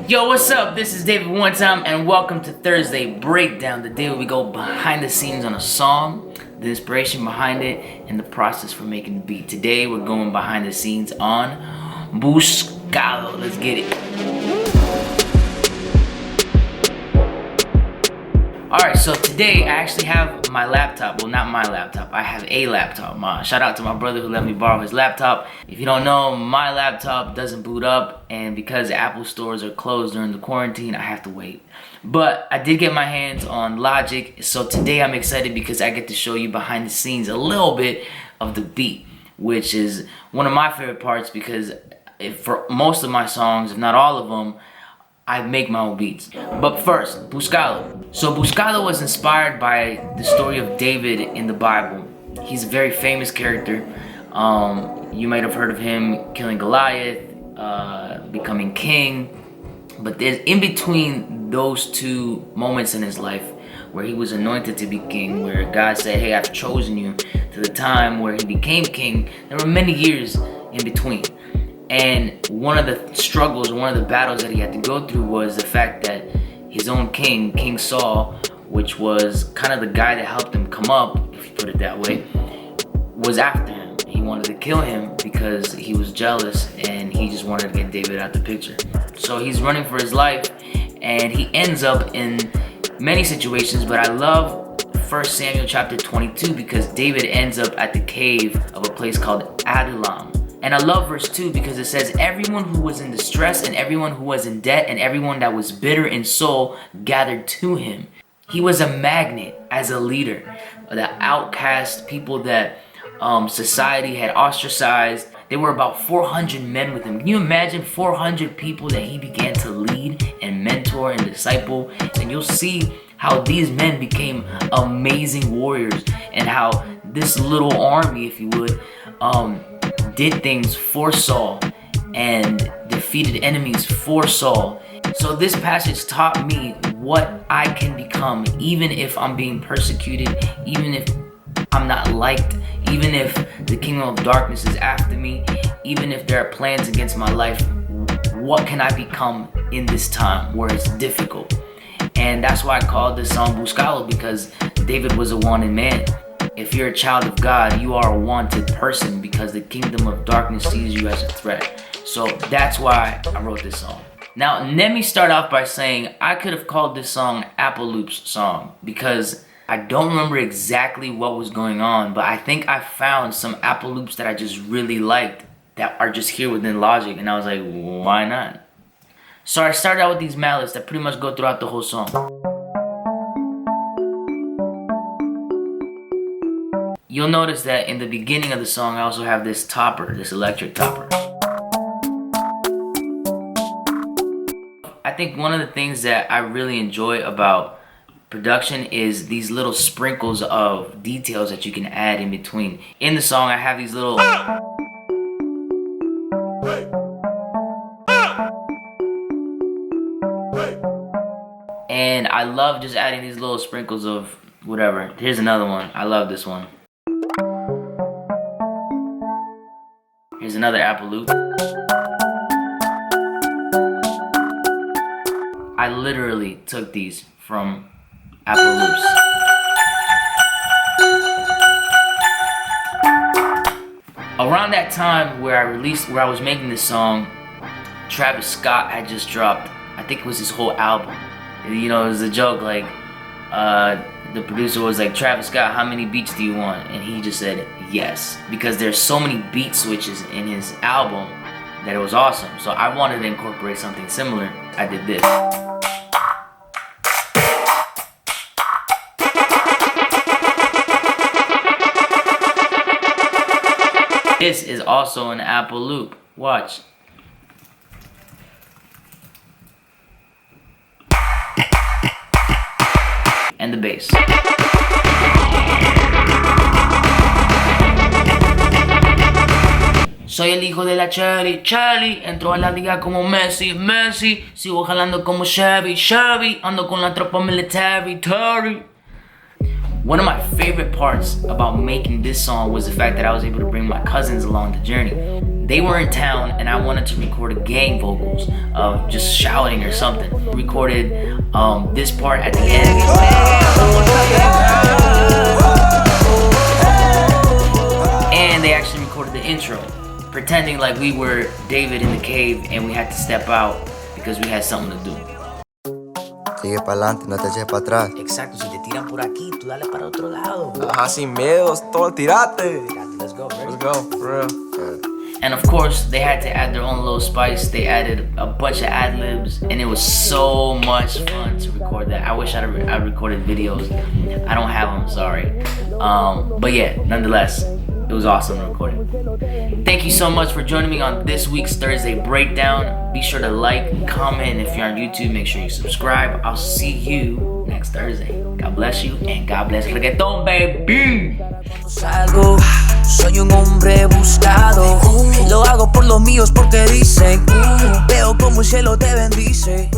Yo, what's up? This is David Onetime, and welcome to Thursday Breakdown, the day where we go behind the scenes on a song, the inspiration behind it, and the process for making the beat. Today, we're going behind the scenes on Buscado. Let's get it. Alright, so today I actually have my laptop. Well, not my laptop. I have a laptop. Shout out to my brother who let me borrow his laptop. If you don't know, my laptop doesn't boot up, and because Apple stores are closed during the quarantine, I have to wait. But I did get my hands on Logic, so today I'm excited because I get to show you behind the scenes a little bit of the beat, which is one of my favorite parts because for most of my songs, if not all of them, I make my own beats. But first, Buscado. So Buscado was inspired by the story of David in the Bible. He's a very famous character. You might have heard of him killing Goliath, becoming king. But there's in between those two moments in his life where he was anointed to be king, where God said, hey, I've chosen you, to the time where he became king, there were many years in between. And one of the struggles, one of the battles that he had to go through was the fact that his own king, King Saul, which was kind of the guy that helped him come up, if you put it that way, was after him. He wanted to kill him because he was jealous and he just wanted to get David out the picture. So he's running for his life and he ends up in many situations, but I love 1 Samuel chapter 22 because David ends up at the cave of a place called Adullam. And I love verse 2 because it says, everyone who was in distress and everyone who was in debt and everyone that was bitter in soul gathered to him. He was a magnet as a leader. The outcast, people that society had ostracized. There were about 400 men with him. Can you imagine 400 people that he began to lead and mentor and disciple? And you'll see how these men became amazing warriors and how this little army, if you would, did things for Saul and defeated enemies for Saul. So this passage taught me what I can become even if I'm being persecuted, even if I'm not liked, even if the kingdom of darkness is after me, even if there are plans against my life. What can I become in this time where it's difficult? And that's why I called this song Buscado, because David was a wanted man. If you're a child of God, you are a wanted person because the kingdom of darkness sees you as a threat. So that's why I wrote this song. Now, let me start off by saying I could have called this song Apple Loop's song because I don't remember exactly what was going on, but I think I found some Apple Loops that I just really liked that are just here within Logic, and I was like, why not? So I started out with these mallets that pretty much go throughout the whole song. You'll notice that in the beginning of the song, I also have this topper, this electric topper. I think one of the things that I really enjoy about production is these little sprinkles of details that you can add in between. In the song, I have these little... And I love just adding these little sprinkles of whatever. Here's another one. I love this one. Here's another Apple Loop. I literally took these from Apple Loops. Around that time where I was making this song, Travis Scott had just dropped, I think it was his whole album. You know, it was a joke, like, the producer was like, Travis Scott, how many beats do you want? And he just said yes, because there's so many beat switches in his album that it was awesome. So I wanted to incorporate something similar. I did this. This is also an Apple Loop. Watch. And the bass. Soy el hijo de la Cherry, Cherry, entró a la liga como Messi, Messi, sigo jalando como Chevy, Chevy, ando con la tropa military, Terry. One of my favorite parts about making this song was the fact that I was able to bring my cousins along the journey. they were in town and I wanted to record a gang vocals of just shouting or something. Recorded this part at the end. And they actually recorded the intro, pretending like we were David in the cave and we had to step out because we had something to do. Sigue para adelante, no te eches para atrás. Exacto, si te tiran por aquí, tú dale para otro lado. Ajá, sin miedo, todo tirate. Let's go, bro. Let's go, for real. And of course, they had to add their own little spice. They added a bunch of ad-libs, and it was so much fun to record that. I wish I recorded videos. I don't have them, sorry. But yeah, nonetheless, it was awesome to record it. Thank you so much for joining me on this week's Thursday Breakdown. Be sure to like, comment. If you're on YouTube, make sure you subscribe. I'll see you next Thursday. God bless you, and God bless reggaeton, baby. Salgo, soy un hombre buscado. Lo hago por los míos porque dicen. Veo como el cielo te bendice.